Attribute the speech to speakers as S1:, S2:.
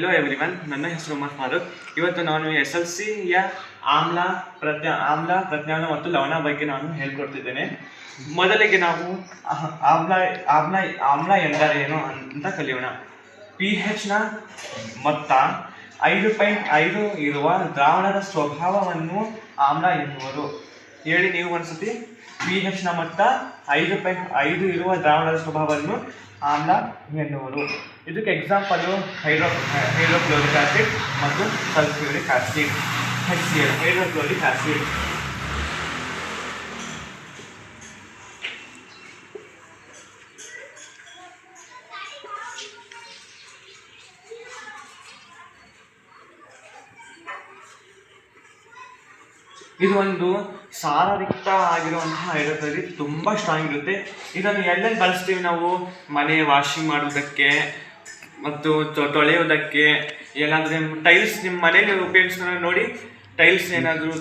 S1: Hello everyone, ನನ್ನ ಹೆಸರು ಉಮರ್ ಫಾರೂಕ್. ಇವತ್ತು ನಾನು SLCಯ ಆಮ್ಲ ಪ್ರತ್ಯಾಮ್ಲ ಮತ್ತು ಲವಣ ಬಗ್ಗೆ ನಾನು ಹೇಳ್ಕೊಡ್ತಿದ್ದೇನೆ. ಮೊದಲಿಗೆ ನಾವು ಆಮ್ಲ ಎಂದರೇನು ಅಂತ ಕಲಿಯೋಣ. pH ಮೊತ್ತ 5.5 ಇರುವ ದ್ರಾವಣದ ಸ್ವಭಾವವನ್ನು ಆಮ್ಲ ಎನ್ನುವರು. ಹೇಳಿ ನೀವು ಒಂದ್ಸತಿ. pH ಮೊತ್ತ 5.5 ಇರುವ ದ್ರಾವಣದ ಸ್ವಭಾವವನ್ನು ಆಮ್ಲ ಎನ್ನುವರು. ಇದಕ್ಕೆ ಎಕ್ಸಾಂಪಲು ಹೈಡ್ರೋಕ್ಲೋರಿಕ್ ಆಸಿಡ್ ಮತ್ತು sulphuric acid, HCl, hydrochloric acid. ಇದು ಒಂದು ಸಾರರಿಕ್ತ ಆಗಿರುವಂತಹ ಹೈಡ್ರೋಕ್ಲೋರಿಕ್, ತುಂಬ ಸ್ಟ್ರಾಂಗ್ ಇರುತ್ತೆ. ಇದನ್ನು ಎಲ್ಲೆಲ್ಲಿ ಬಳಸ್ತೀವಿ ನಾವು? ಮನೆ ವಾಷಿಂಗ್ ಮಾಡುವುದಕ್ಕೆ ಮತ್ತು ತೊಳೆಯೋದಕ್ಕೆ, ಎಲ್ಲಾಂದರೆ ಟೈಲ್ಸ್ ನಿಮ್ಮ ಮನೇಲಿ ಉಪಯೋಗಿಸ್ತಾರೆ ನೋಡಿ. ಟೈಲ್ಸ್ ಏನಾದರೂ